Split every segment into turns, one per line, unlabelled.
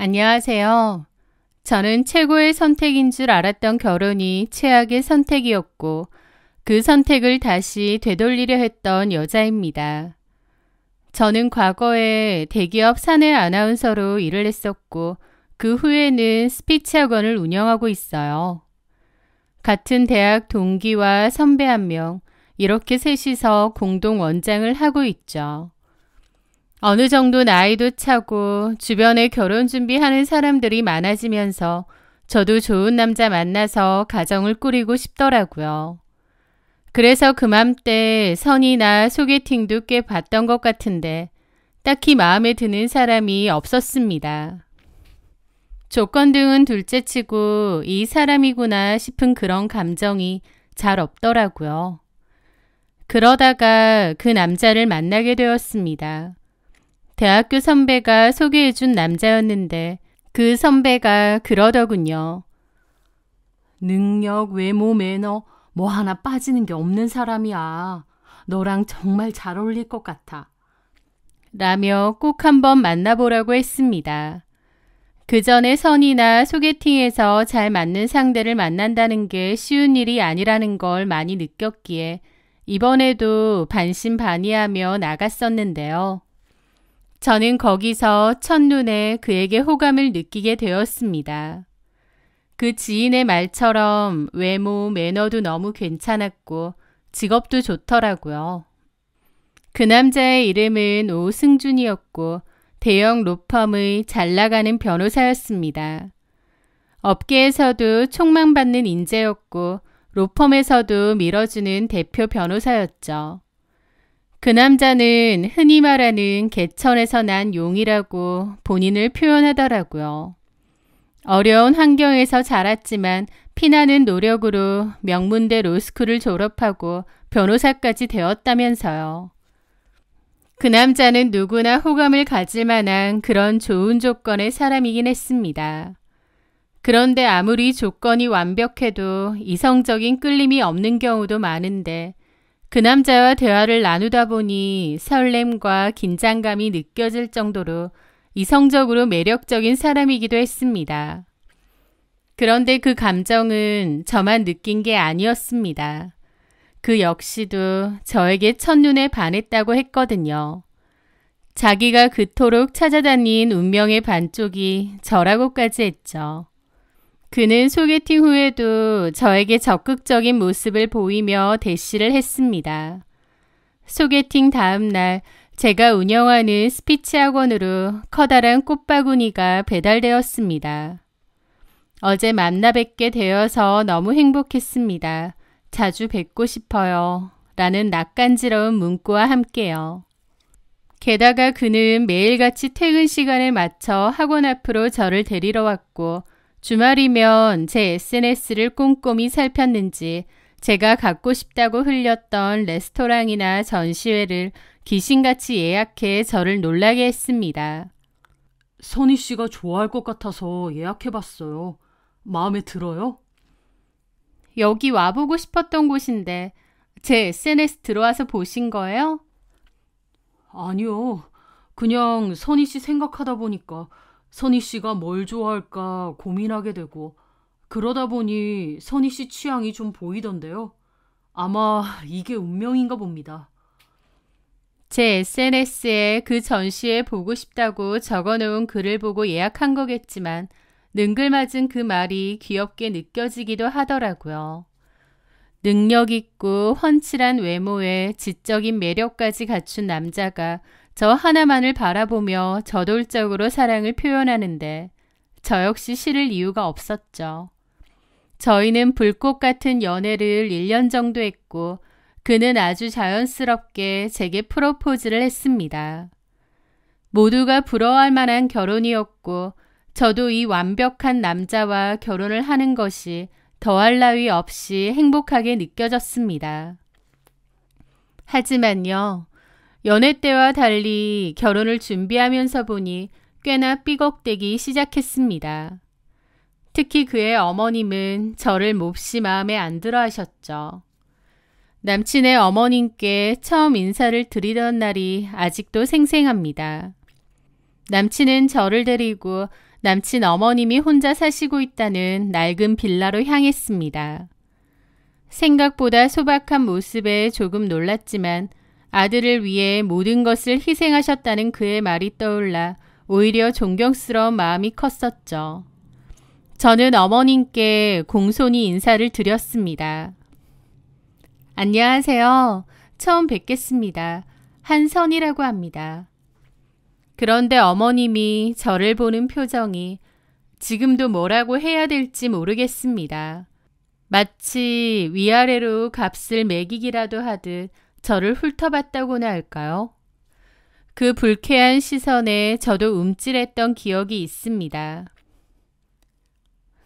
안녕하세요. 저는 최고의 선택인 줄 알았던 결혼이 최악의 선택이었고 그 선택을 다시 되돌리려 했던 여자입니다. 저는 과거에 대기업 사내 아나운서로 일을 했었고 그 후에는 스피치 학원을 운영하고 있어요. 같은 대학 동기와 선배 한 명, 이렇게 셋이서 공동 원장을 하고 있죠. 어느 정도 나이도 차고 주변에 결혼 준비하는 사람들이 많아지면서 저도 좋은 남자 만나서 가정을 꾸리고 싶더라고요. 그래서 그맘때 선이나 소개팅도 꽤 봤던 것 같은데 딱히 마음에 드는 사람이 없었습니다. 조건 등은 둘째치고 이 사람이구나 싶은 그런 감정이 잘 없더라고요. 그러다가 그 남자를 만나게 되었습니다. 대학교 선배가 소개해준 남자였는데 그 선배가 그러더군요.
능력, 외모, 매너 뭐 하나 빠지는 게 없는 사람이야. 너랑 정말 잘 어울릴 것 같아.
라며 꼭 한번 만나보라고 했습니다. 그 전에 선이나 소개팅에서 잘 맞는 상대를 만난다는 게 쉬운 일이 아니라는 걸 많이 느꼈기에 이번에도 반신반의하며 나갔었는데요. 저는 거기서 첫눈에 그에게 호감을 느끼게 되었습니다. 그 지인의 말처럼 외모, 매너도 너무 괜찮았고 직업도 좋더라고요. 그 남자의 이름은 오승준이었고 대형 로펌의 잘 나가는 변호사였습니다. 업계에서도 촉망받는 인재였고 로펌에서도 밀어주는 대표 변호사였죠. 그 남자는 흔히 말하는 개천에서 난 용이라고 본인을 표현하더라고요. 어려운 환경에서 자랐지만 피나는 노력으로 명문대 로스쿨을 졸업하고 변호사까지 되었다면서요. 그 남자는 누구나 호감을 가질 만한 그런 좋은 조건의 사람이긴 했습니다. 그런데 아무리 조건이 완벽해도 이성적인 끌림이 없는 경우도 많은데 그 남자와 대화를 나누다 보니 설렘과 긴장감이 느껴질 정도로 이성적으로 매력적인 사람이기도 했습니다. 그런데 그 감정은 저만 느낀 게 아니었습니다. 그 역시도 저에게 첫눈에 반했다고 했거든요. 자기가 그토록 찾아다닌 운명의 반쪽이 저라고까지 했죠. 그는 소개팅 후에도 저에게 적극적인 모습을 보이며 대시를 했습니다. 소개팅 다음 날 제가 운영하는 스피치 학원으로 커다란 꽃바구니가 배달되었습니다. 어제 만나 뵙게 되어서 너무 행복했습니다. 자주 뵙고 싶어요. 라는 낯간지러운 문구와 함께요. 게다가 그는 매일같이 퇴근 시간에 맞춰 학원 앞으로 저를 데리러 왔고 주말이면 제 SNS를 꼼꼼히 살폈는지 제가 갖고 싶다고 흘렸던 레스토랑이나 전시회를 귀신같이 예약해 저를 놀라게 했습니다.
선희 씨가 좋아할 것 같아서 예약해봤어요. 마음에 들어요?
여기 와보고 싶었던 곳인데 제 SNS 들어와서 보신 거예요?
아니요. 그냥 선희 씨 생각하다 보니까 선희 씨가 뭘 좋아할까 고민하게 되고 그러다 보니 선희 씨 취향이 좀 보이던데요. 아마 이게 운명인가 봅니다.
제 SNS에 그 전시회 보고 싶다고 적어놓은 글을 보고 예약한 거겠지만 능글맞은 그 말이 귀엽게 느껴지기도 하더라고요. 능력 있고 훤칠한 외모에 지적인 매력까지 갖춘 남자가 저 하나만을 바라보며 저돌적으로 사랑을 표현하는데 저 역시 싫을 이유가 없었죠. 저희는 불꽃 같은 연애를 1년 정도 했고 그는 아주 자연스럽게 제게 프로포즈를 했습니다. 모두가 부러워할 만한 결혼이었고 저도 이 완벽한 남자와 결혼을 하는 것이 더할 나위 없이 행복하게 느껴졌습니다. 하지만요. 연애 때와 달리 결혼을 준비하면서 보니 꽤나 삐걱대기 시작했습니다. 특히 그의 어머님은 저를 몹시 마음에 안 들어 하셨죠. 남친의 어머님께 처음 인사를 드리던 날이 아직도 생생합니다. 남친은 저를 데리고 남친 어머님이 혼자 사시고 있다는 낡은 빌라로 향했습니다. 생각보다 소박한 모습에 조금 놀랐지만 아들을 위해 모든 것을 희생하셨다는 그의 말이 떠올라 오히려 존경스러운 마음이 컸었죠. 저는 어머님께 공손히 인사를 드렸습니다. 안녕하세요. 처음 뵙겠습니다. 한선이라고 합니다. 그런데 어머님이 저를 보는 표정이 지금도 뭐라고 해야 될지 모르겠습니다. 마치 위아래로 값을 매기기라도 하듯 저를 훑어봤다고나 할까요? 그 불쾌한 시선에 저도 움찔했던 기억이 있습니다.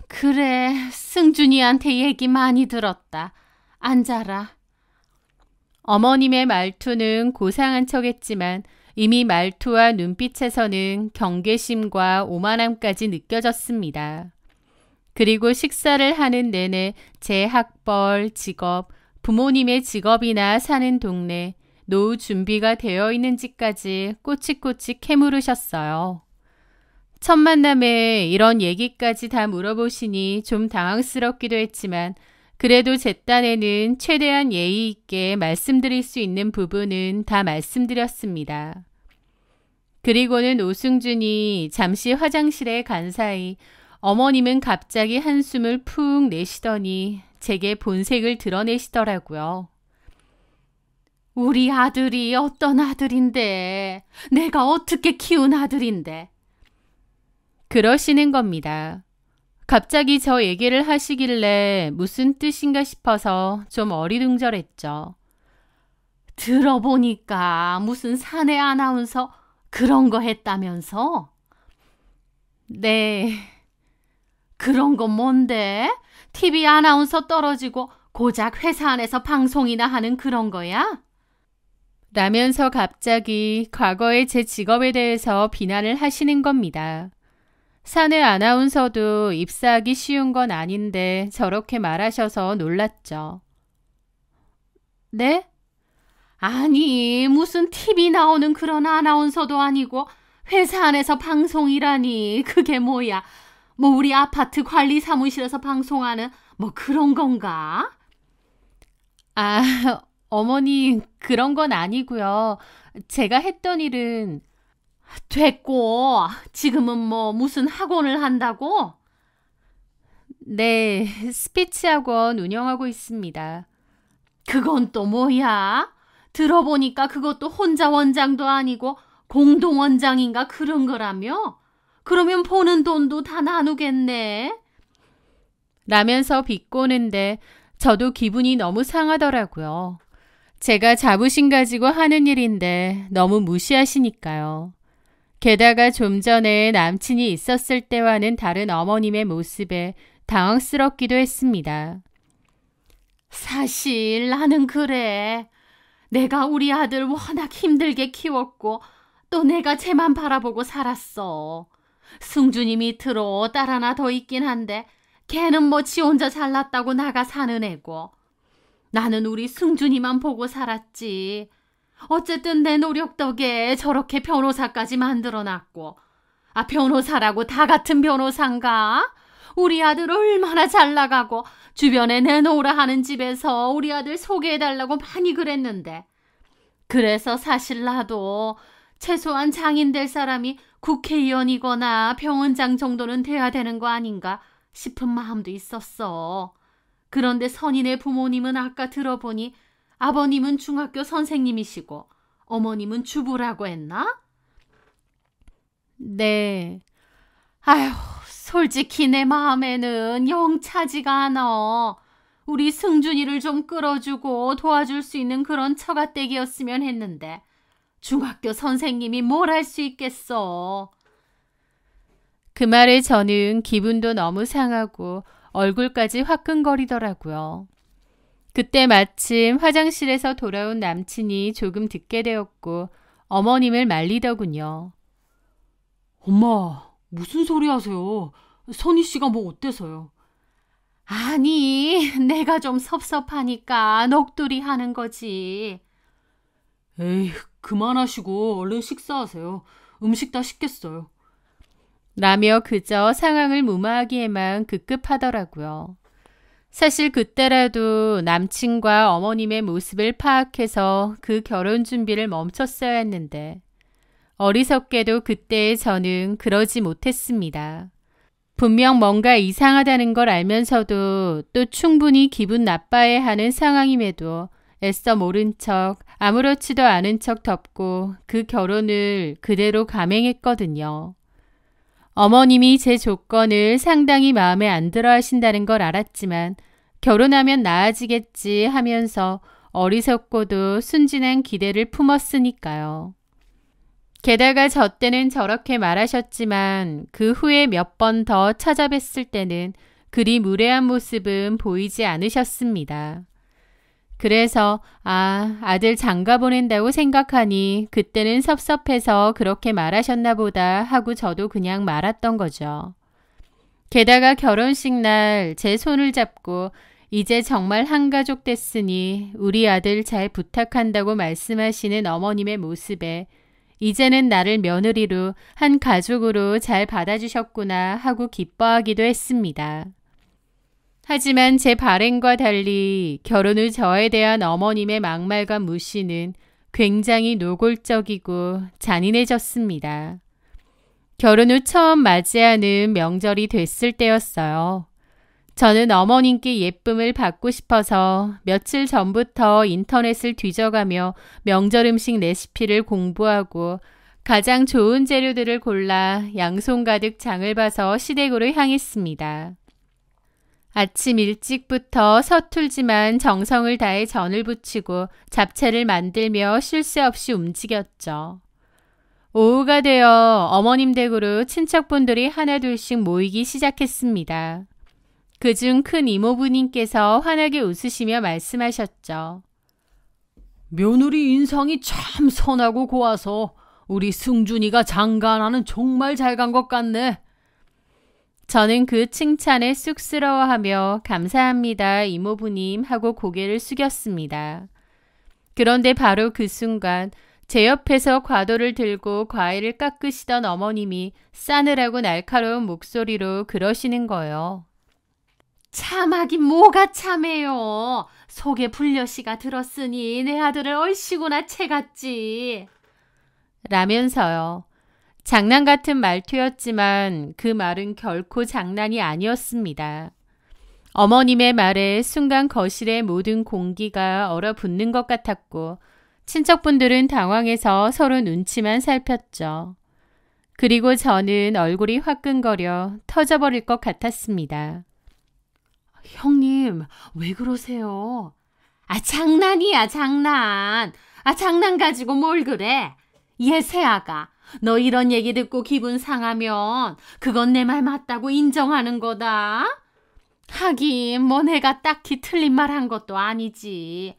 그래, 승준이한테 얘기 많이 들었다. 앉아라. 어머님의 말투는 고상한 척했지만 이미 말투와 눈빛에서는 경계심과 오만함까지 느껴졌습니다. 그리고 식사를 하는 내내 제 학벌, 직업, 부모님의 직업이나 사는 동네, 노후 준비가 되어 있는지까지 꼬치꼬치 캐물으셨어요. 첫 만남에 이런 얘기까지 다 물어보시니 좀 당황스럽기도 했지만 그래도 제 딴에는 최대한 예의 있게 말씀드릴 수 있는 부분은 다 말씀드렸습니다. 그리고는 오승준이 잠시 화장실에 간 사이 어머님은 갑자기 한숨을 푹 내쉬더니 제게 본색을 드러내시더라고요. 우리 아들이 어떤 아들인데, 내가 어떻게 키운 아들인데. 그러시는 겁니다. 갑자기 저 얘기를 하시길래 무슨 뜻인가 싶어서 좀 어리둥절했죠. 들어보니까 무슨 사내 아나운서 그런 거 했다면서? 네. 그런 건 뭔데? TV 아나운서 떨어지고 고작 회사 안에서 방송이나 하는 그런 거야? 라면서 갑자기 과거의 제 직업에 대해서 비난을 하시는 겁니다. 사내 아나운서도 입사하기 쉬운 건 아닌데 저렇게 말하셔서 놀랐죠. 네? 아니, 무슨 TV 나오는 그런 아나운서도 아니고 회사 안에서 방송이라니 그게 뭐야? 뭐 우리 아파트 관리 사무실에서 방송하는 뭐 그런 건가? 아, 어머니 그런 건 아니고요. 제가 했던 일은 됐고 지금은 뭐 무슨 학원을 한다고? 네, 스피치 학원 운영하고 있습니다. 그건 또 뭐야? 들어보니까 그것도 혼자 원장도 아니고 공동 원장인가 그런 거라며? 그러면 버는 돈도 다 나누겠네. 라면서 비꼬는데 저도 기분이 너무 상하더라고요. 제가 자부심 가지고 하는 일인데 너무 무시하시니까요. 게다가 좀 전에 남친이 있었을 때와는 다른 어머님의 모습에 당황스럽기도 했습니다. 사실 나는 그래. 내가 우리 아들 워낙 힘들게 키웠고 또 내가 쟤만 바라보고 살았어. 승준이 밑으로 딸 하나 더 있긴 한데 걔는 뭐 지 혼자 잘났다고 나가 사는 애고 나는 우리 승준이만 보고 살았지. 어쨌든 내 노력 덕에 저렇게 변호사까지 만들어놨고 변호사라고 다 같은 변호사인가? 우리 아들 얼마나 잘 나가고 주변에 내놓으라 하는 집에서 우리 아들 소개해달라고 많이 그랬는데 그래서 사실 나도 최소한 장인 될 사람이 국회의원이거나 병원장 정도는 돼야 되는 거 아닌가 싶은 마음도 있었어. 그런데 선인의 부모님은 아까 들어보니 아버님은 중학교 선생님이시고 어머님은 주부라고 했나? 네. 아휴, 솔직히 내 마음에는 영 차지가 않아. 우리 승준이를 좀 끌어주고 도와줄 수 있는 그런 처가댁이었으면 했는데 중학교 선생님이 뭘 할 수 있겠어. 그 말에 저는 기분도 너무 상하고 얼굴까지 화끈거리더라고요. 그때 마침 화장실에서 돌아온 남친이 조금 듣게 되었고 어머님을 말리더군요.
엄마, 무슨 소리 하세요? 선희 씨가 뭐 어때서요?
아니, 내가 좀 섭섭하니까 넋두리 하는 거지.
에이, 그만하시고 얼른 식사하세요. 음식 다 식겠어요.
라며 그저 상황을 무마하기에만 급급하더라고요. 사실 그때라도 남친과 어머님의 모습을 파악해서 그 결혼 준비를 멈췄어야 했는데 어리석게도 그때의 저는 그러지 못했습니다. 분명 뭔가 이상하다는 걸 알면서도 또 충분히 기분 나빠해하는 상황임에도 애써 모른 척 아무렇지도 않은 척 덮고 그 결혼을 그대로 감행했거든요. 어머님이 제 조건을 상당히 마음에 안 들어 하신다는 걸 알았지만 결혼하면 나아지겠지 하면서 어리석고도 순진한 기대를 품었으니까요. 게다가 저 때는 저렇게 말하셨지만 그 후에 몇 번 더 찾아뵀을 때는 그리 무례한 모습은 보이지 않으셨습니다. 그래서 아들 장가 보낸다고 생각하니 그때는 섭섭해서 그렇게 말하셨나 보다 하고 저도 그냥 말았던 거죠. 게다가 결혼식 날 제 손을 잡고 이제 정말 한가족 됐으니 우리 아들 잘 부탁한다고 말씀하시는 어머님의 모습에 이제는 나를 며느리로 한 가족으로 잘 받아주셨구나 하고 기뻐하기도 했습니다. 하지만 제 발행과 달리 결혼 후 저에 대한 어머님의 막말과 무시는 굉장히 노골적이고 잔인해졌습니다. 결혼 후 처음 맞이하는 명절이 됐을 때였어요. 저는 어머님께 예쁨을 받고 싶어서 며칠 전부터 인터넷을 뒤져가며 명절 음식 레시피를 공부하고 가장 좋은 재료들을 골라 양손 가득 장을 봐서 시댁으로 향했습니다. 아침 일찍부터 서툴지만 정성을 다해 전을 부치고 잡채를 만들며 쉴 새 없이 움직였죠. 오후가 되어 어머님 댁으로 친척분들이 하나둘씩 모이기 시작했습니다. 그중 큰 이모부님께서 환하게 웃으시며 말씀하셨죠.
며느리 인상이 참 선하고 고와서 우리 승준이가 장가하는 정말 잘 간 것 같네.
저는 그 칭찬에 쑥스러워하며 감사합니다 이모부님 하고 고개를 숙였습니다. 그런데 바로 그 순간 제 옆에서 과도를 들고 과일을 깎으시던 어머님이 싸늘하고 날카로운 목소리로 그러시는 거예요. 참하긴 뭐가 참해요. 속에 불려시가 들었으니 내 아들을 얼씨구나 채갔지. 라면서요. 장난 같은 말투였지만 그 말은 결코 장난이 아니었습니다. 어머님의 말에 순간 거실의 모든 공기가 얼어붙는 것 같았고 친척분들은 당황해서 서로 눈치만 살폈죠. 그리고 저는 얼굴이 화끈거려 터져버릴 것 같았습니다.
형님, 왜 그러세요?
장난이야, 장난. 장난 가지고 뭘 그래? 얘 새아가, 너 이런 얘기 듣고 기분 상하면 그건 내 말 맞다고 인정하는 거다. 하긴 뭐 내가 딱히 틀린 말 한 것도 아니지.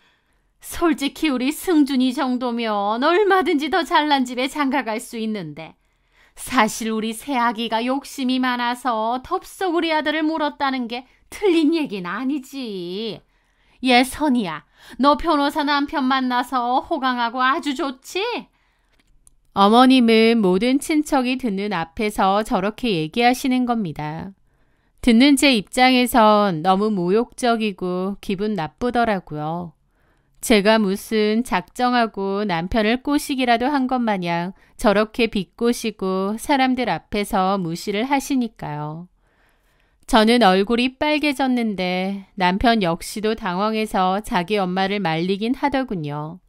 솔직히 우리 승준이 정도면 얼마든지 더 잘난 집에 장가갈 수 있는데 사실 우리 새아기가 욕심이 많아서 덥석 우리 아들을 물었다는 게 틀린 얘기는 아니지. 얘 선이야, 너 변호사 남편 만나서 호강하고 아주 좋지? 어머님은 모든 친척이 듣는 앞에서 저렇게 얘기하시는 겁니다. 듣는 제 입장에선 너무 모욕적이고 기분 나쁘더라고요. 제가 무슨 작정하고 남편을 꼬시기라도 한 것 마냥 저렇게 비꼬시고 사람들 앞에서 무시를 하시니까요. 저는 얼굴이 빨개졌는데 남편 역시도 당황해서 자기 엄마를 말리긴 하더군요.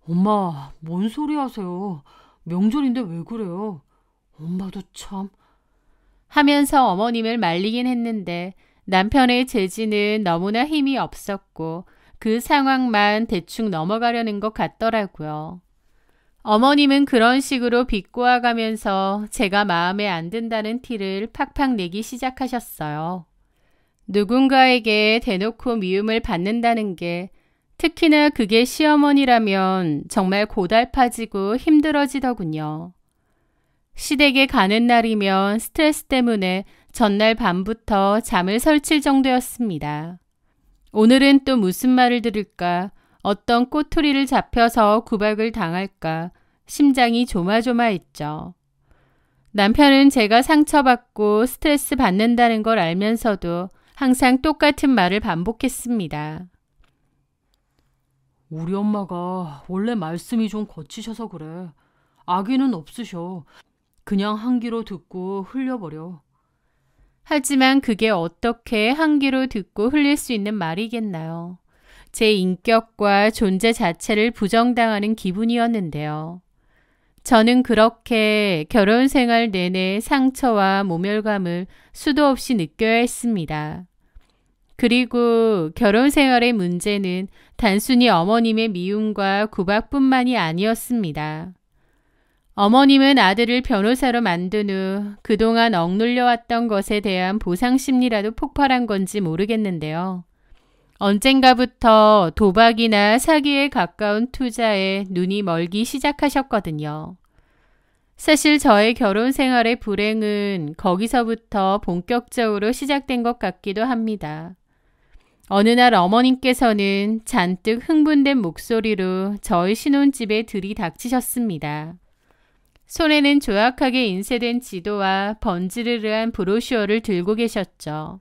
엄마, 뭔 소리 하세요? 명절인데 왜 그래요? 엄마도 참...
하면서 어머님을 말리긴 했는데 남편의 제지는 너무나 힘이 없었고 그 상황만 대충 넘어가려는 것 같더라고요. 어머님은 그런 식으로 비꼬아가면서 제가 마음에 안 든다는 티를 팍팍 내기 시작하셨어요. 누군가에게 대놓고 미움을 받는다는 게 특히나 그게 시어머니라면 정말 고달파지고 힘들어지더군요. 시댁에 가는 날이면 스트레스 때문에 전날 밤부터 잠을 설칠 정도였습니다. 오늘은 또 무슨 말을 들을까, 어떤 꼬투리를 잡혀서 구박을 당할까 심장이 조마조마했죠. 남편은 제가 상처받고 스트레스 받는다는 걸 알면서도 항상 똑같은 말을 반복했습니다.
우리 엄마가 원래 말씀이 좀 거치셔서 그래. 악의는 없으셔. 그냥 한 귀로 듣고 흘려버려.
하지만 그게 어떻게 한 귀로 듣고 흘릴 수 있는 말이겠나요? 제 인격과 존재 자체를 부정당하는 기분이었는데요. 저는 그렇게 결혼 생활 내내 상처와 모멸감을 수도 없이 느껴야 했습니다. 그리고 결혼 생활의 문제는 단순히 어머님의 미움과 구박뿐만이 아니었습니다. 어머님은 아들을 변호사로 만든 후 그동안 억눌려왔던 것에 대한 보상심리라도 폭발한 건지 모르겠는데요. 언젠가부터 도박이나 사기에 가까운 투자에 눈이 멀기 시작하셨거든요. 사실 저의 결혼 생활의 불행은 거기서부터 본격적으로 시작된 것 같기도 합니다. 어느 날 어머님께서는 잔뜩 흥분된 목소리로 저희 신혼집에 들이닥치셨습니다. 손에는 조약하게 인쇄된 지도와 번지르르한 브로셔를 들고 계셨죠.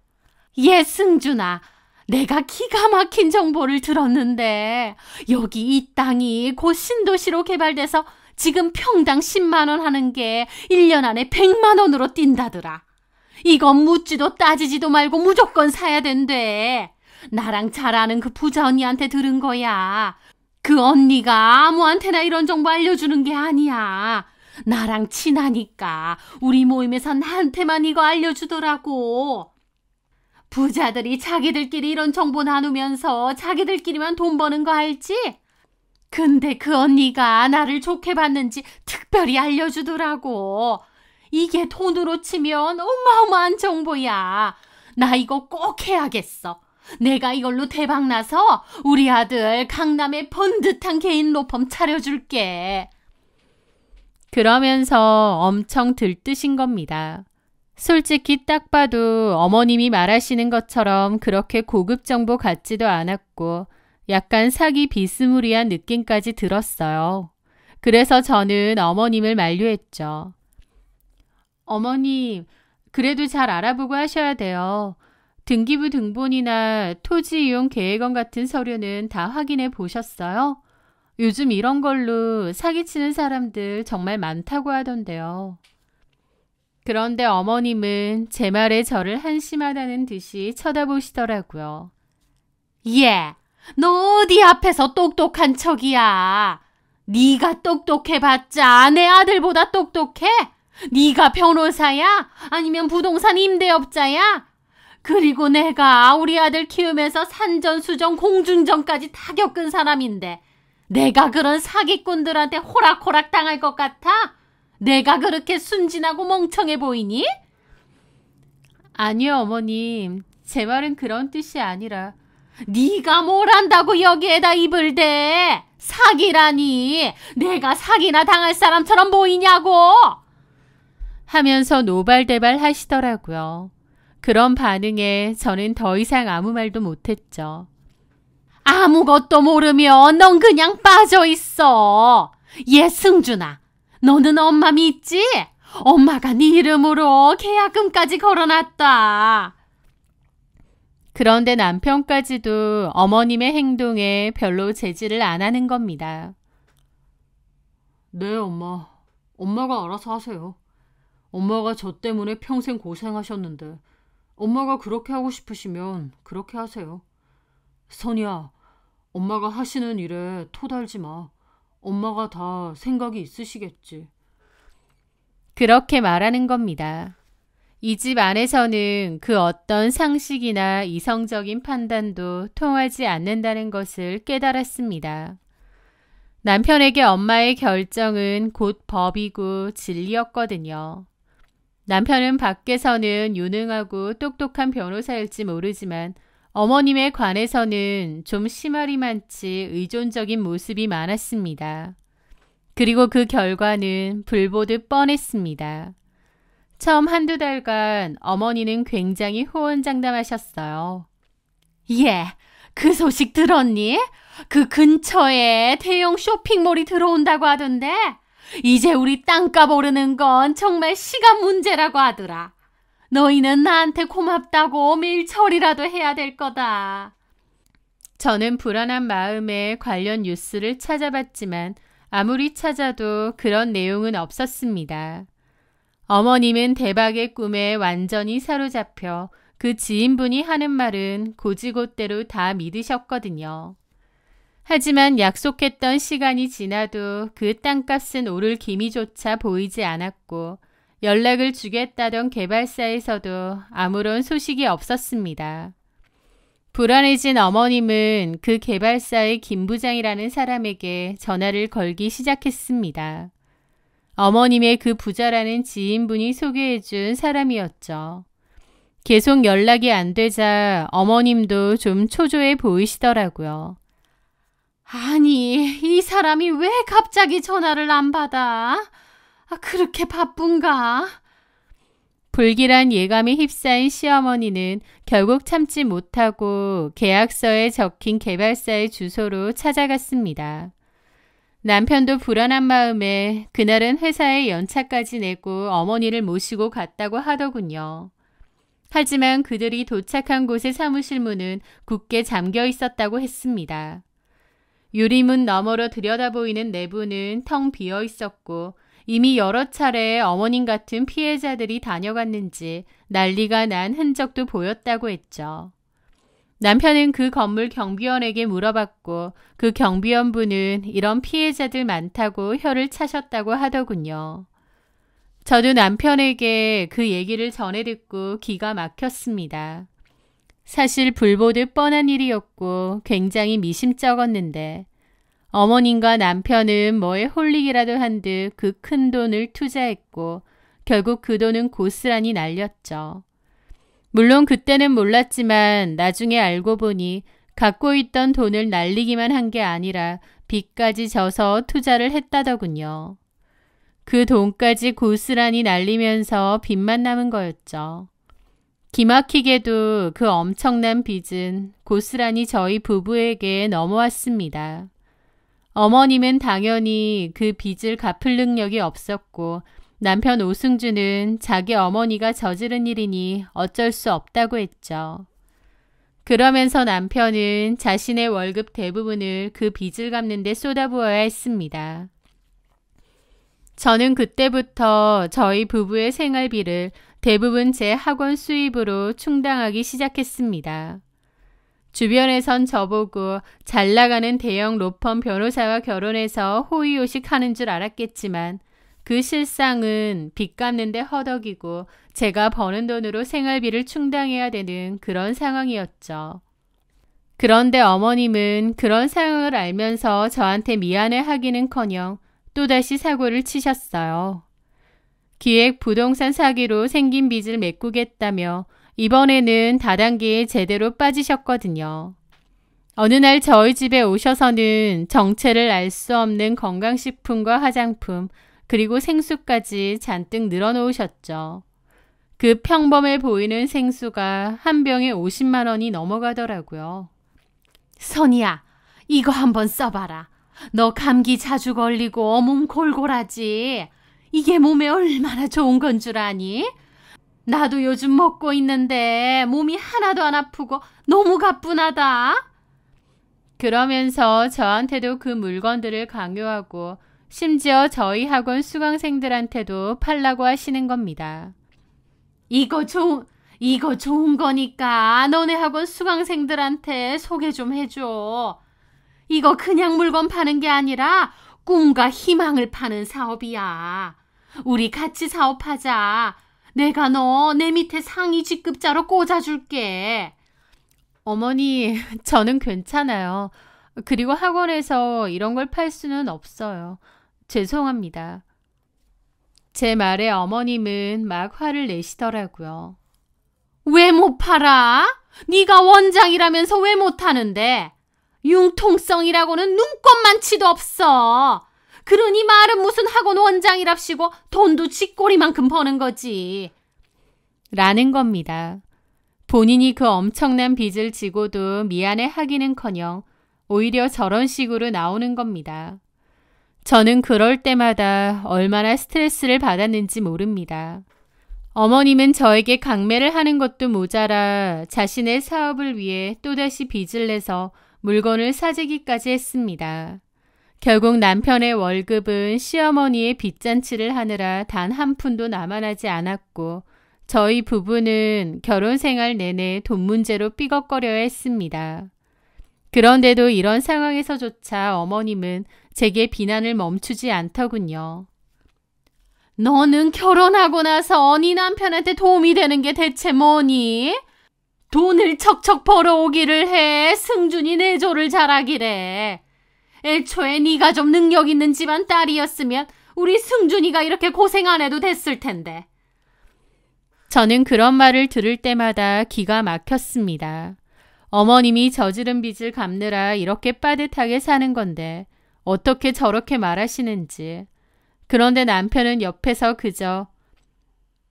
예, 승준아. 내가 기가 막힌 정보를 들었는데 여기 이 땅이 곧 신도시로 개발돼서 지금 평당 10만 원 하는 게 1년 안에 100만 원으로 뛴다더라. 이건 묻지도 따지지도 말고 무조건 사야 된대. 나랑 잘 아는 그 부자 언니한테 들은 거야. 그 언니가 아무한테나 이런 정보 알려주는 게 아니야. 나랑 친하니까 우리 모임에서 나한테만 이거 알려주더라고. 부자들이 자기들끼리 이런 정보 나누면서 자기들끼리만 돈 버는 거 알지? 근데 그 언니가 나를 좋게 봤는지 특별히 알려주더라고. 이게 돈으로 치면 어마어마한 정보야. 나 이거 꼭 해야겠어. 내가 이걸로 대박나서 우리 아들 강남에 번듯한 개인 로펌 차려줄게.
그러면서 엄청 들뜨신 겁니다. 솔직히 딱 봐도 어머님이 말하시는 것처럼 그렇게 고급 정보 같지도 않았고 약간 사기 비스무리한 느낌까지 들었어요. 그래서 저는 어머님을 만류했죠. 어머님, 그래도 잘 알아보고 하셔야 돼요. 등기부 등본이나 토지 이용 계획원 같은 서류는 다 확인해 보셨어요? 요즘 이런 걸로 사기치는 사람들 정말 많다고 하던데요. 그런데 어머님은 제 말에 저를 한심하다는 듯이 쳐다보시더라고요.
예, 너 어디 앞에서 똑똑한 척이야. 네가 똑똑해봤자 내 아들보다 똑똑해? 네가 변호사야? 아니면 부동산 임대업자야? 그리고 내가 우리 아들 키우면서 산전수전 공중전까지 다 겪은 사람인데 내가 그런 사기꾼들한테 호락호락 당할 것 같아? 내가 그렇게 순진하고 멍청해 보이니?
아니요, 어머님. 제 말은 그런 뜻이 아니라.
네가 뭘 안다고 여기에다 입을 대? 사기라니. 내가 사기나 당할 사람처럼 보이냐고.
하면서 노발대발 하시더라고요. 그런 반응에 저는 더 이상 아무 말도 못했죠.
아무것도 모르면 넌 그냥 빠져있어. 예, 승준아. 너는 엄마 믿지? 엄마가 네 이름으로 계약금까지 걸어놨다.
그런데 남편까지도 어머님의 행동에 별로 제지를 안 하는 겁니다.
네, 엄마. 엄마가 알아서 하세요. 엄마가 저 때문에 평생 고생하셨는데 엄마가 그렇게 하고 싶으시면 그렇게 하세요. 선이야, 엄마가 하시는 일에 토달지 마. 엄마가 다 생각이 있으시겠지.
그렇게 말하는 겁니다. 이 집 안에서는 그 어떤 상식이나 이성적인 판단도 통하지 않는다는 것을 깨달았습니다. 남편에게 엄마의 결정은 곧 법이고 진리였거든요. 남편은 밖에서는 유능하고 똑똑한 변호사일지 모르지만 어머님에 관해서는 좀 심하리만치 의존적인 모습이 많았습니다. 그리고 그 결과는 불보듯 뻔했습니다. 처음 한두 달간 어머니는 굉장히 호언장담하셨어요.
예, 그 소식 들었니? 그 근처에 대형 쇼핑몰이 들어온다고 하던데 이제 우리 땅값 오르는 건 정말 시간 문제라고 하더라. 너희는 나한테 고맙다고 매일 절이라도 해야 될 거다.
저는 불안한 마음에 관련 뉴스를 찾아봤지만 아무리 찾아도 그런 내용은 없었습니다. 어머님은 대박의 꿈에 완전히 사로잡혀 그 지인분이 하는 말은 고지곳대로 다 믿으셨거든요. 하지만 약속했던 시간이 지나도 그 땅값은 오를 기미조차 보이지 않았고 연락을 주겠다던 개발사에서도 아무런 소식이 없었습니다. 불안해진 어머님은 그 개발사의 김 부장이라는 사람에게 전화를 걸기 시작했습니다. 어머님의 그 부자라는 지인분이 소개해준 사람이었죠. 계속 연락이 안 되자 어머님도 좀 초조해 보이시더라고요.
아니, 이 사람이 왜 갑자기 전화를 안 받아? 그렇게 바쁜가?
불길한 예감에 휩싸인 시어머니는 결국 참지 못하고 계약서에 적힌 개발사의 주소로 찾아갔습니다. 남편도 불안한 마음에 그날은 회사에 연차까지 내고 어머니를 모시고 갔다고 하더군요. 하지만 그들이 도착한 곳의 사무실 문은 굳게 잠겨 있었다고 했습니다. 유리문 너머로 들여다보이는 내부는 텅 비어 있었고 이미 여러 차례 어머님 같은 피해자들이 다녀갔는지 난리가 난 흔적도 보였다고 했죠. 남편은 그 건물 경비원에게 물어봤고 그 경비원분은 이런 피해자들 많다고 혀를 차셨다고 하더군요. 저도 남편에게 그 얘기를 전해 듣고 기가 막혔습니다. 사실 불보듯 뻔한 일이었고 굉장히 미심쩍었는데 어머님과 남편은 뭐에 홀리기라도 한 듯 그 큰 돈을 투자했고 결국 그 돈은 고스란히 날렸죠. 물론 그때는 몰랐지만 나중에 알고 보니 갖고 있던 돈을 날리기만 한 게 아니라 빚까지 져서 투자를 했다더군요. 그 돈까지 고스란히 날리면서 빚만 남은 거였죠. 기막히게도 그 엄청난 빚은 고스란히 저희 부부에게 넘어왔습니다. 어머님은 당연히 그 빚을 갚을 능력이 없었고 남편 오승주는 자기 어머니가 저지른 일이니 어쩔 수 없다고 했죠. 그러면서 남편은 자신의 월급 대부분을 그 빚을 갚는 데 쏟아부어야 했습니다. 저는 그때부터 저희 부부의 생활비를 대부분 제 학원 수입으로 충당하기 시작했습니다. 주변에선 저보고 잘 나가는 대형 로펌 변호사와 결혼해서 호의호식하는 줄 알았겠지만 그 실상은 빚 갚는 데 허덕이고 제가 버는 돈으로 생활비를 충당해야 되는 그런 상황이었죠. 그런데 어머님은 그런 상황을 알면서 저한테 미안해하기는커녕 또다시 사고를 치셨어요. 기획 부동산 사기로 생긴 빚을 메꾸겠다며 이번에는 다단계에 제대로 빠지셨거든요. 어느 날 저희 집에 오셔서는 정체를 알 수 없는 건강식품과 화장품 그리고 생수까지 잔뜩 늘어놓으셨죠. 그 평범해 보이는 생수가 한 병에 50만 원이 넘어가더라고요.
선이야, 이거 한번 써봐라. 너 감기 자주 걸리고 몸 골골하지. 이게 몸에 얼마나 좋은 건 줄 아니? 나도 요즘 먹고 있는데 몸이 하나도 안 아프고 너무 가뿐하다.
그러면서 저한테도 그 물건들을 강요하고 심지어 저희 학원 수강생들한테도 팔라고 하시는 겁니다.
이거 좋은 거니까 너네 학원 수강생들한테 소개 좀 해줘. 이거 그냥 물건 파는 게 아니라 꿈과 희망을 파는 사업이야. 우리 같이 사업하자. 내가 너 내 밑에 상위 직급자로 꽂아줄게.
어머니, 저는 괜찮아요. 그리고 학원에서 이런 걸 팔 수는 없어요. 죄송합니다. 제 말에 어머님은 막 화를 내시더라고요.
왜 못 팔아? 네가 원장이라면서 왜 못하는데? 융통성이라고는 눈꼽만치도 없어. 그러니 말은 무슨 학원 원장이랍시고 돈도 쥐꼬리만큼 버는 거지.
라는 겁니다. 본인이 그 엄청난 빚을 지고도 미안해 하기는커녕 오히려 저런 식으로 나오는 겁니다. 저는 그럴 때마다 얼마나 스트레스를 받았는지 모릅니다. 어머님은 저에게 강매를 하는 것도 모자라 자신의 사업을 위해 또다시 빚을 내서 물건을 사재기까지 했습니다. 결국 남편의 월급은 시어머니의 빚잔치를 하느라 단 한 푼도 남아나지 않았고 저희 부부는 결혼 생활 내내 돈 문제로 삐걱거려야 했습니다. 그런데도 이런 상황에서조차 어머님은 제게 비난을 멈추지 않더군요.
너는 결혼하고 나서 네 남편한테 도움이 되는 게 대체 뭐니? 돈을 척척 벌어오기를 해. 승준이 내조를 잘하기래. 애초에 네가 좀 능력 있는 집안 딸이었으면 우리 승준이가 이렇게 고생 안 해도 됐을 텐데.
저는 그런 말을 들을 때마다 기가 막혔습니다. 어머님이 저지른 빚을 갚느라 이렇게 빠듯하게 사는 건데 어떻게 저렇게 말하시는지. 그런데 남편은 옆에서 그저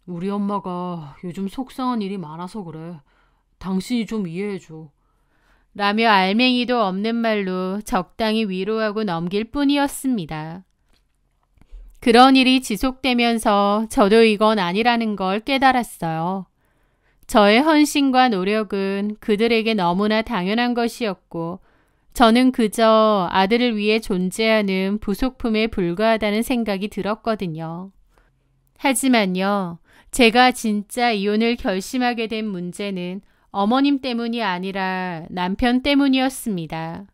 우리 엄마가 요즘 속상한 일이 많아서 그래. 당신이 좀 이해해줘.
라며 알맹이도 없는 말로 적당히 위로하고 넘길 뿐이었습니다. 그런 일이 지속되면서 저도 이건 아니라는 걸 깨달았어요. 저의 헌신과 노력은 그들에게 너무나 당연한 것이었고 저는 그저 아들을 위해 존재하는 부속품에 불과하다는 생각이 들었거든요. 하지만요, 제가 진짜 이혼을 결심하게 된 문제는 어머님 때문이 아니라 남편 때문이었습니다.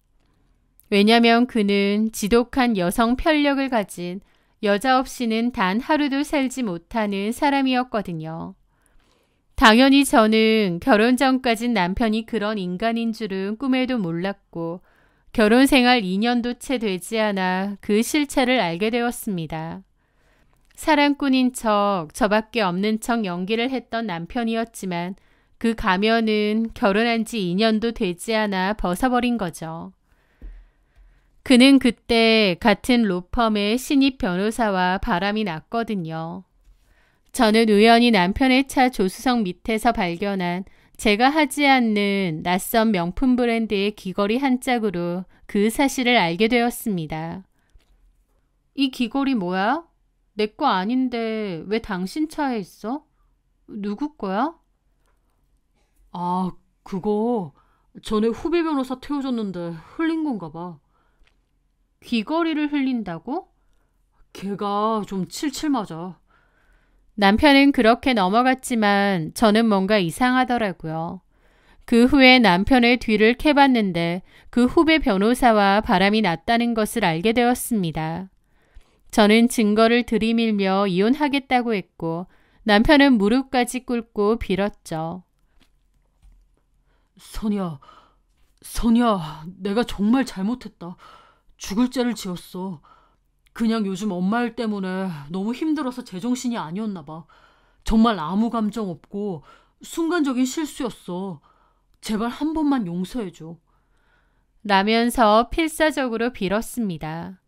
왜냐면 그는 지독한 여성 편력을 가진 여자 없이는 단 하루도 살지 못하는 사람이었거든요. 당연히 저는 결혼 전까진 남편이 그런 인간인 줄은 꿈에도 몰랐고 결혼 생활 2년도 채 되지 않아 그 실체를 알게 되었습니다. 사랑꾼인 척 저밖에 없는 척 연기를 했던 남편이었지만 그 가면은 결혼한 지 2년도 되지 않아 벗어버린 거죠. 그는 그때 같은 로펌의 신입 변호사와 바람이 났거든요. 저는 우연히 남편의 차 조수석 밑에서 발견한 제가 하지 않는 낯선 명품 브랜드의 귀걸이 한 짝으로 그 사실을 알게 되었습니다. 이 귀걸이 뭐야? 내 거 아닌데 왜 당신 차에 있어? 누구 거야?
아, 그거 전에 후배 변호사 태워줬는데 흘린 건가 봐.
귀걸이를 흘린다고?
걔가 좀 칠칠 맞아.
남편은 그렇게 넘어갔지만 저는 뭔가 이상하더라고요. 그 후에 남편의 뒤를 캐봤는데 그 후배 변호사와 바람이 났다는 것을 알게 되었습니다. 저는 증거를 들이밀며 이혼하겠다고 했고 남편은 무릎까지 꿇고 빌었죠.
선이야, 내가 정말 잘못했다. 죽을 죄를 지었어. 그냥 요즘 엄마 일 때문에 너무 힘들어서 제정신이 아니었나 봐. 정말 아무 감정 없고 순간적인 실수였어. 제발 한 번만 용서해줘.
라면서 필사적으로 빌었습니다.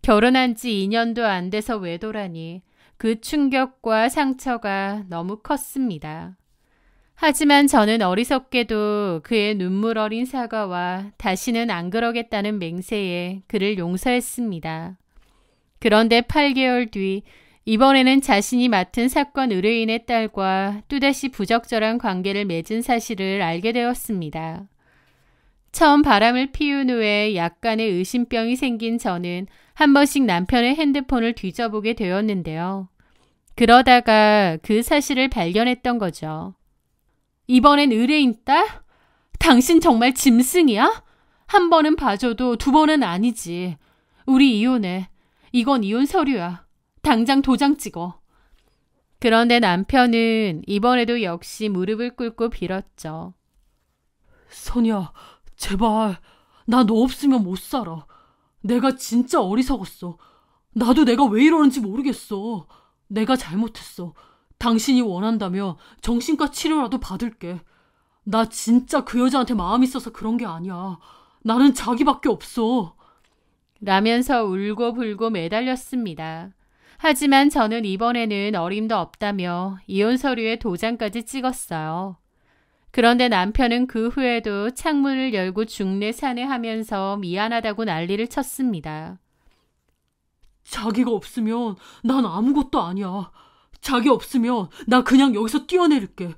결혼한 지 2년도 안 돼서 외도라니 그 충격과 상처가 너무 컸습니다. 하지만 저는 어리석게도 그의 눈물 어린 사과와 다시는 안 그러겠다는 맹세에 그를 용서했습니다. 그런데 8개월 뒤 이번에는 자신이 맡은 사건 의뢰인의 딸과 또다시 부적절한 관계를 맺은 사실을 알게 되었습니다. 처음 바람을 피운 후에 약간의 의심병이 생긴 저는 한 번씩 남편의 핸드폰을 뒤져보게 되었는데요. 그러다가 그 사실을 발견했던 거죠. 이번엔 의뢰인 딸? 당신 정말 짐승이야? 한 번은 봐줘도 두 번은 아니지. 우리 이혼해. 이건 이혼 서류야. 당장 도장 찍어. 그런데 남편은 이번에도 역시 무릎을 꿇고 빌었죠.
선이야, 제발. 나 너 없으면 못 살아. 내가 진짜 어리석었어. 나도 내가 왜 이러는지 모르겠어. 내가 잘못했어. 당신이 원한다면 정신과 치료라도 받을게. 나 진짜 그 여자한테 마음이 있어서 그런 게 아니야. 나는 자기밖에 없어.
라면서 울고불고 매달렸습니다. 하지만 저는 이번에는 어림도 없다며 이혼 서류에 도장까지 찍었어요. 그런데 남편은 그 후에도 창문을 열고 중내 사내하면서 미안하다고 난리를 쳤습니다.
자기가 없으면 난 아무것도 아니야. 자기 없으면 나 그냥 여기서 뛰어내릴게.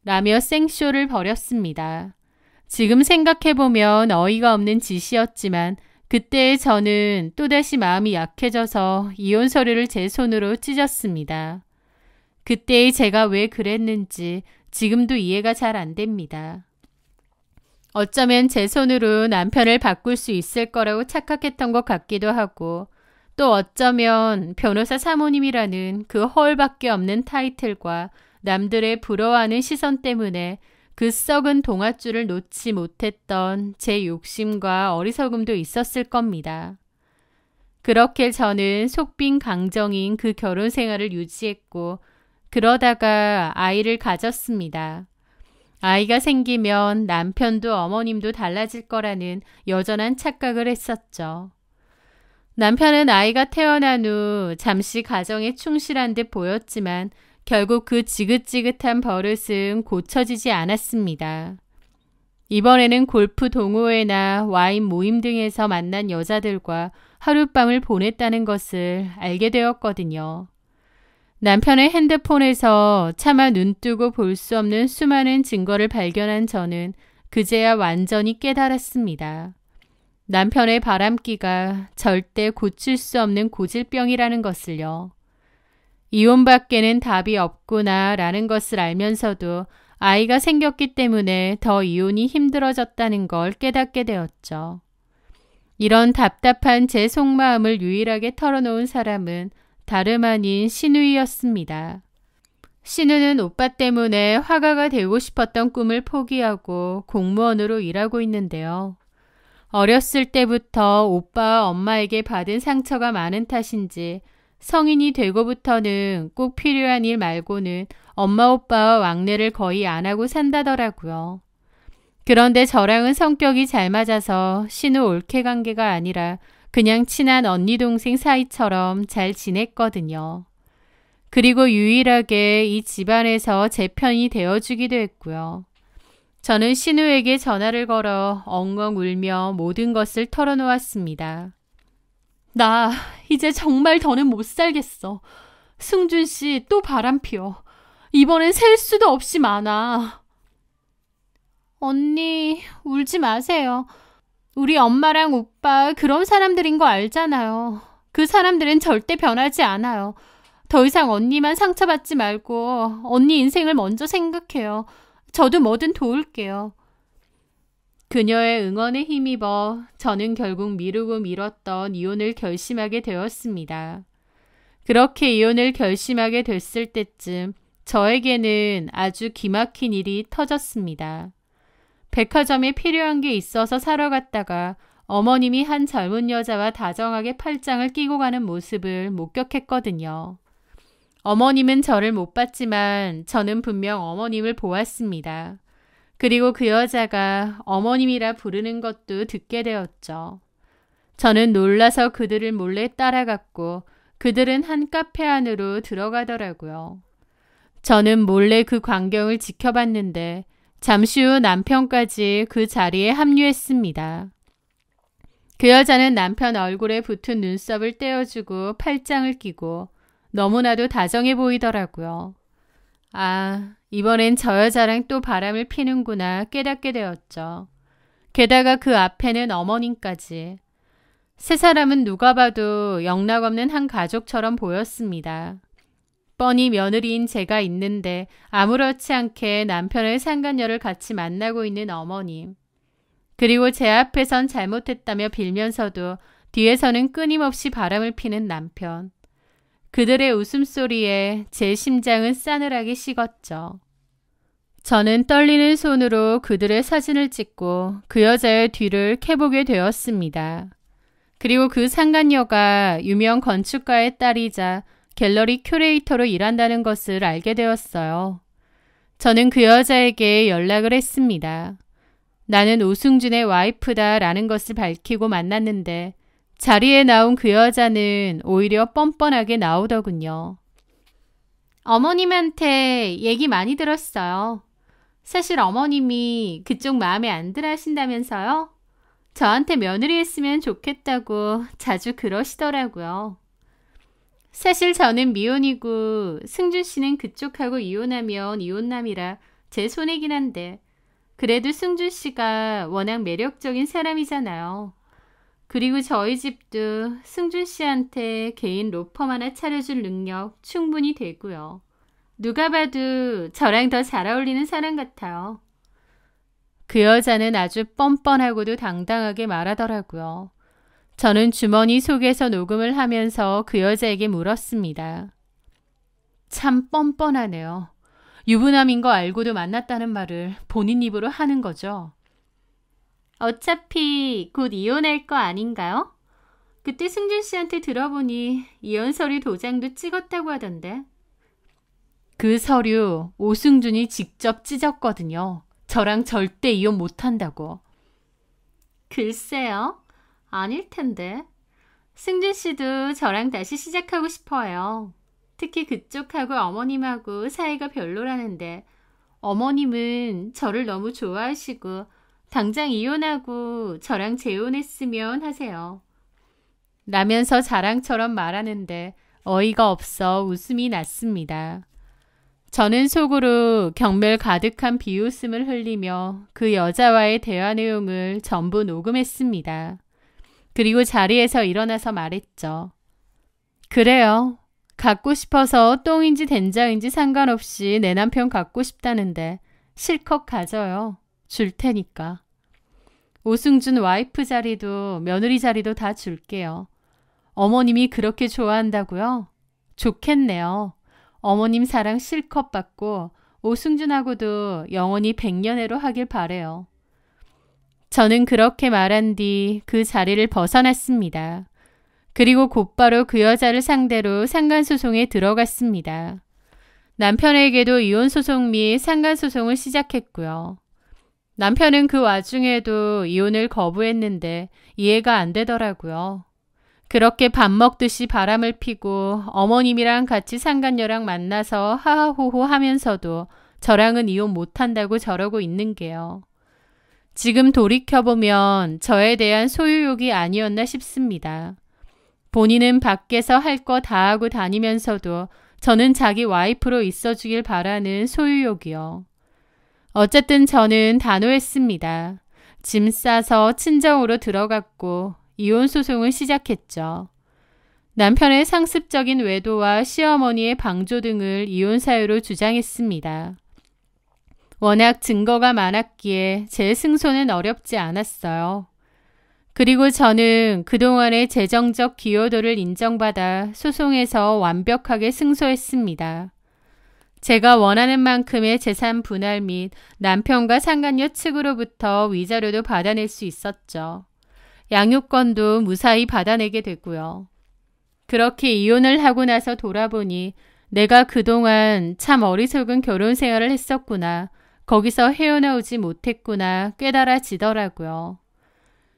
라며 생쇼를 벌였습니다. 지금 생각해보면 어이가 없는 짓이었지만 그때의 저는 또다시 마음이 약해져서 이혼 서류를 제 손으로 찢었습니다. 그때의 제가 왜 그랬는지 지금도 이해가 잘 안 됩니다. 어쩌면 제 손으로 남편을 바꿀 수 있을 거라고 착각했던 것 같기도 하고 또 어쩌면 변호사 사모님이라는 그 헐밖에 없는 타이틀과 남들의 부러워하는 시선 때문에 그 썩은 동아줄을 놓지 못했던 제 욕심과 어리석음도 있었을 겁니다. 그렇게 저는 속빈 강정인 그 결혼 생활을 유지했고 그러다가 아이를 가졌습니다. 아이가 생기면 남편도 어머님도 달라질 거라는 여전한 착각을 했었죠. 남편은 아이가 태어난 후 잠시 가정에 충실한 듯 보였지만 결국 그 지긋지긋한 버릇은 고쳐지지 않았습니다. 이번에는 골프 동호회나 와인 모임 등에서 만난 여자들과 하룻밤을 보냈다는 것을 알게 되었거든요. 남편의 핸드폰에서 차마 눈뜨고 볼 수 없는 수많은 증거를 발견한 저는 그제야 완전히 깨달았습니다. 남편의 바람기가 절대 고칠 수 없는 고질병이라는 것을요. 이혼밖에는 답이 없구나 라는 것을 알면서도 아이가 생겼기 때문에 더 이혼이 힘들어졌다는 걸 깨닫게 되었죠. 이런 답답한 제 속마음을 유일하게 털어놓은 사람은 다름 아닌 신우이였습니다. 신우는 오빠 때문에 화가가 되고 싶었던 꿈을 포기하고 공무원으로 일하고 있는데요. 어렸을 때부터 오빠와 엄마에게 받은 상처가 많은 탓인지 성인이 되고부터는 꼭 필요한 일 말고는 엄마 오빠와 왕래를 거의 안 하고 산다더라고요. 그런데 저랑은 성격이 잘 맞아서 신우 올케 관계가 아니라 그냥 친한 언니 동생 사이처럼 잘 지냈거든요. 그리고 유일하게 이 집안에서 제 편이 되어주기도 했고요. 저는 신우에게 전화를 걸어 엉엉 울며 모든 것을 털어놓았습니다. 나 이제 정말 더는 못 살겠어. 승준 씨 또 바람피워. 이번엔 셀 수도 없이 많아. 언니 울지 마세요. 우리 엄마랑 오빠 그런 사람들인 거 알잖아요. 그 사람들은 절대 변하지 않아요. 더 이상 언니만 상처받지 말고 언니 인생을 먼저 생각해요. 저도 뭐든 도울게요. 그녀의 응원에 힘입어 저는 결국 미루고 미뤘던 이혼을 결심하게 되었습니다. 그렇게 이혼을 결심하게 됐을 때쯤 저에게는 아주 기막힌 일이 터졌습니다. 백화점에 필요한 게 있어서 사러 갔다가 어머님이 한 젊은 여자와 다정하게 팔짱을 끼고 가는 모습을 목격했거든요. 어머님은 저를 못 봤지만 저는 분명 어머님을 보았습니다. 그리고 그 여자가 어머님이라 부르는 것도 듣게 되었죠. 저는 놀라서 그들을 몰래 따라갔고 그들은 한 카페 안으로 들어가더라고요. 저는 몰래 그 광경을 지켜봤는데 잠시 후 남편까지 그 자리에 합류했습니다. 그 여자는 남편 얼굴에 붙은 눈썹을 떼어주고 팔짱을 끼고 너무나도 다정해 보이더라고요. 아, 이번엔 저 여자랑 또 바람을 피는구나 깨닫게 되었죠. 게다가 그 앞에는 어머님까지. 세 사람은 누가 봐도 영락없는 한 가족처럼 보였습니다. 뻔히 며느리인 제가 있는데 아무렇지 않게 남편의 상간녀를 같이 만나고 있는 어머님. 그리고 제 앞에선 잘못했다며 빌면서도 뒤에서는 끊임없이 바람을 피는 남편. 그들의 웃음소리에 제 심장은 싸늘하게 식었죠. 저는 떨리는 손으로 그들의 사진을 찍고 그 여자의 뒤를 캐보게 되었습니다. 그리고 그 상간녀가 유명 건축가의 딸이자 갤러리 큐레이터로 일한다는 것을 알게 되었어요. 저는 그 여자에게 연락을 했습니다. 나는 오승준의 와이프다라는 것을 밝히고 만났는데 자리에 나온 그 여자는 오히려 뻔뻔하게 나오더군요. 어머님한테 얘기 많이 들었어요. 사실 어머님이 그쪽 마음에 안 들어 하신다면서요? 저한테 며느리 했으면 좋겠다고 자주 그러시더라고요. 사실 저는 미혼이고 승준 씨는 그쪽하고 이혼하면 이혼남이라 제 손해긴 한데 그래도 승준 씨가 워낙 매력적인 사람이잖아요. 그리고 저희 집도 승준 씨한테 개인 로펌 하나 차려줄 능력 충분히 되고요. 누가 봐도 저랑 더 잘 어울리는 사람 같아요. 그 여자는 아주 뻔뻔하고도 당당하게 말하더라고요. 저는 주머니 속에서 녹음을 하면서 그 여자에게 물었습니다. 참 뻔뻔하네요. 유부남인 거 알고도 만났다는 말을 본인 입으로 하는 거죠. 어차피 곧 이혼할 거 아닌가요? 그때 승준 씨한테 들어보니 이혼 서류 도장도 찍었다고 하던데. 그 서류 오승준이 직접 찢었거든요. 저랑 절대 이혼 못한다고. 글쎄요. 아닐 텐데. 승준 씨도 저랑 다시 시작하고 싶어요. 특히 그쪽하고 어머님하고 사이가 별로라는데 어머님은 저를 너무 좋아하시고 당장 이혼하고 저랑 재혼했으면 하세요. 라면서 자랑처럼 말하는데 어이가 없어 웃음이 났습니다. 저는 속으로 경멸 가득한 비웃음을 흘리며 그 여자와의 대화 내용을 전부 녹음했습니다. 그리고 자리에서 일어나서 말했죠. 그래요. 갖고 싶어서 똥인지 된장인지 상관없이 내 남편 갖고 싶다는데 실컷 가져요. 줄 테니까. 오승준 와이프 자리도 며느리 자리도 다 줄게요. 어머님이 그렇게 좋아한다고요? 좋겠네요. 어머님 사랑 실컷 받고 오승준하고도 영원히 백년해로 하길 바래요. 저는 그렇게 말한 뒤 그 자리를 벗어났습니다. 그리고 곧바로 그 여자를 상대로 상간소송에 들어갔습니다. 남편에게도 이혼소송 및 상간소송을 시작했고요. 남편은 그 와중에도 이혼을 거부했는데 이해가 안 되더라고요. 그렇게 밥 먹듯이 바람을 피고 어머님이랑 같이 상간녀랑 만나서 하하호호 하면서도 저랑은 이혼 못한다고 저러고 있는 게요. 지금 돌이켜보면 저에 대한 소유욕이 아니었나 싶습니다. 본인은 밖에서 할 거 다 하고 다니면서도 저는 자기 와이프로 있어주길 바라는 소유욕이요. 어쨌든 저는 단호했습니다. 짐 싸서 친정으로 들어갔고 이혼 소송을 시작했죠. 남편의 상습적인 외도와 시어머니의 방조 등을 이혼 사유로 주장했습니다. 워낙 증거가 많았기에 제 승소는 어렵지 않았어요. 그리고 저는 그동안의 재정적 기여도를 인정받아 소송에서 완벽하게 승소했습니다. 제가 원하는 만큼의 재산 분할 및 남편과 상간녀 측으로부터 위자료도 받아낼 수 있었죠. 양육권도 무사히 받아내게 되고요. 그렇게 이혼을 하고 나서 돌아보니 내가 그동안 참 어리석은 결혼 생활을 했었구나. 거기서 헤어나오지 못했구나 깨달아지더라고요.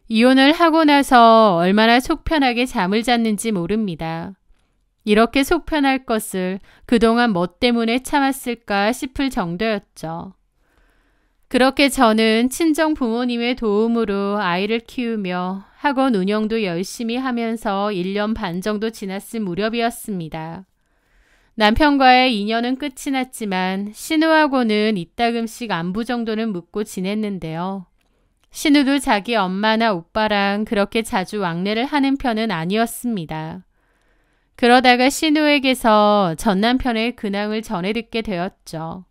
이혼을 하고 나서 얼마나 속편하게 잠을 잤는지 모릅니다. 이렇게 속편할 것을 그동안 뭐 때문에 참았을까 싶을 정도였죠. 그렇게 저는 친정 부모님의 도움으로 아이를 키우며 학원 운영도 열심히 하면서 1년 반 정도 지났을 무렵이었습니다. 남편과의 인연은 끝이 났지만 신우하고는 이따금씩 안부 정도는 묻고 지냈는데요. 신우도 자기 엄마나 오빠랑 그렇게 자주 왕래를 하는 편은 아니었습니다. 그러다가 신우에게서 전 남편의 근황을 전해 듣게 되었죠.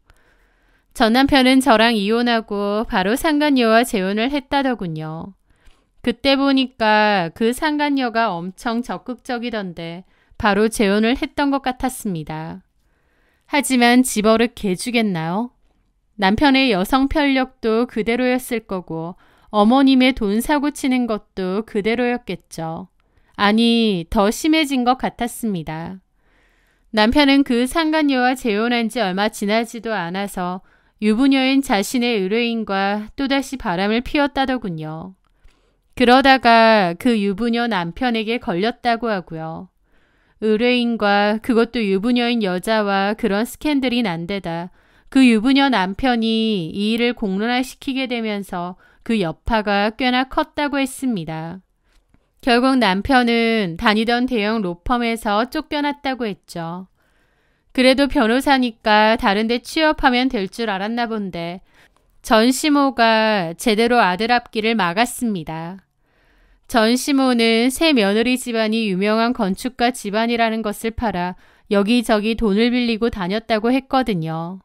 전 남편은 저랑 이혼하고 바로 상간녀와 재혼을 했다더군요. 그때 보니까 그 상간녀가 엄청 적극적이던데 바로 재혼을 했던 것 같았습니다. 하지만 집어릇 개주겠나요? 남편의 여성 편력도 그대로였을 거고 어머님의 돈 사고 치는 것도 그대로였겠죠. 아니, 더 심해진 것 같았습니다. 남편은 그 상간녀와 재혼한 지 얼마 지나지도 않아서 유부녀인 자신의 의뢰인과 또다시 바람을 피웠다더군요. 그러다가 그 유부녀 남편에게 걸렸다고 하고요. 의뢰인과 그것도 유부녀인 여자와 그런 스캔들이 난 데다 그 유부녀 남편이 이 일을 공론화시키게 되면서 그 여파가 꽤나 컸다고 했습니다. 결국 남편은 다니던 대형 로펌에서 쫓겨났다고 했죠. 그래도 변호사니까 다른 데 취업하면 될 줄 알았나 본데 전시모가 제대로 아들 앞길을 막았습니다. 전시모는 새 며느리 집안이 유명한 건축가 집안이라는 것을 팔아 여기저기 돈을 빌리고 다녔다고 했거든요.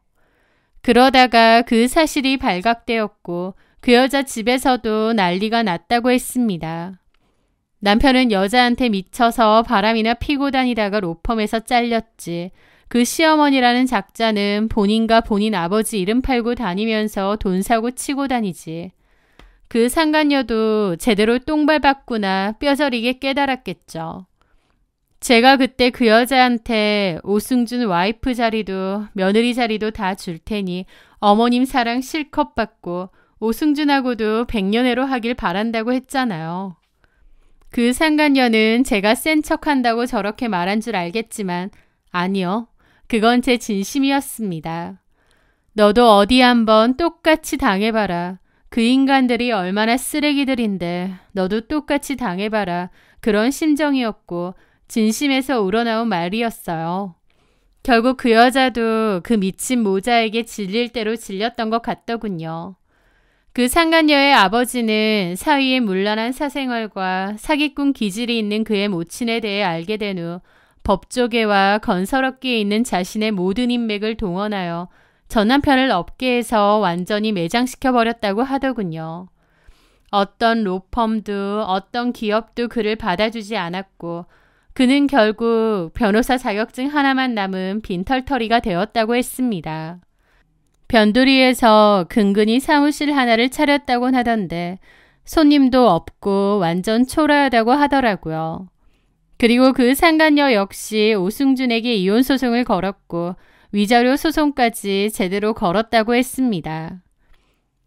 그러다가 그 사실이 발각되었고 그 여자 집에서도 난리가 났다고 했습니다. 남편은 여자한테 미쳐서 바람이나 피고 다니다가 로펌에서 잘렸지. 그 시어머니라는 작자는 본인과 본인 아버지 이름 팔고 다니면서 돈 사고 치고 다니지. 그 상간녀도 제대로 똥밟았구나 뼈저리게 깨달았겠죠. 제가 그때 그 여자한테 오승준 와이프 자리도 며느리 자리도 다 줄 테니 어머님 사랑 실컷 받고 오승준하고도 백년해로 하길 바란다고 했잖아요. 그 상간녀는 제가 센 척한다고 저렇게 말한 줄 알겠지만 아니요. 그건 제 진심이었습니다. 너도 어디 한번 똑같이 당해봐라. 그 인간들이 얼마나 쓰레기들인데 너도 똑같이 당해봐라. 그런 심정이었고 진심에서 우러나온 말이었어요. 결국 그 여자도 그 미친 모자에게 질릴 대로 질렸던 것 같더군요. 그 상간녀의 아버지는 사위의 문란한 사생활과 사기꾼 기질이 있는 그의 모친에 대해 알게 된 후 법조계와 건설업계에 있는 자신의 모든 인맥을 동원하여 전 남편을 업계에서 완전히 매장시켜버렸다고 하더군요. 어떤 로펌도 어떤 기업도 그를 받아주지 않았고 그는 결국 변호사 자격증 하나만 남은 빈털터리가 되었다고 했습니다. 변두리에서 근근히 사무실 하나를 차렸다곤 하던데 손님도 없고 완전 초라하다고 하더라고요. 그리고 그 상간녀 역시 오승준에게 이혼소송을 걸었고 위자료 소송까지 제대로 걸었다고 했습니다.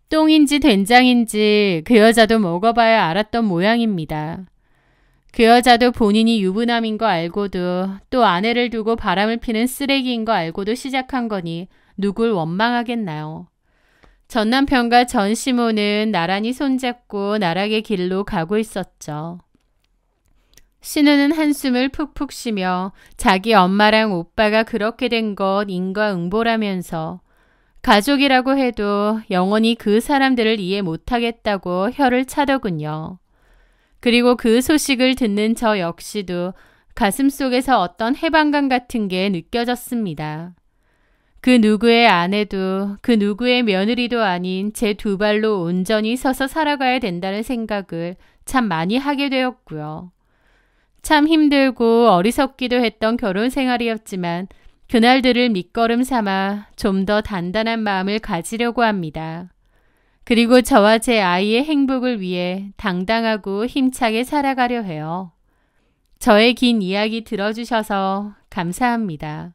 똥인지 된장인지 그 여자도 먹어봐야 알았던 모양입니다. 그 여자도 본인이 유부남인 거 알고도 또 아내를 두고 바람을 피는 쓰레기인 거 알고도 시작한 거니 누굴 원망하겠나요. 전 남편과 전 시모는 나란히 손잡고 나락의 길로 가고 있었죠. 신우는 한숨을 푹푹 쉬며 자기 엄마랑 오빠가 그렇게 된 것 인과응보라면서 가족이라고 해도 영원히 그 사람들을 이해 못하겠다고 혀를 차더군요. 그리고 그 소식을 듣는 저 역시도 가슴속에서 어떤 해방감 같은 게 느껴졌습니다. 그 누구의 아내도 그 누구의 며느리도 아닌 제 두 발로 온전히 서서 살아가야 된다는 생각을 참 많이 하게 되었고요. 참 힘들고 어리석기도 했던 결혼 생활이었지만 그날들을 밑거름 삼아 좀 더 단단한 마음을 가지려고 합니다. 그리고 저와 제 아이의 행복을 위해 당당하고 힘차게 살아가려 해요. 저의 긴 이야기 들어주셔서 감사합니다.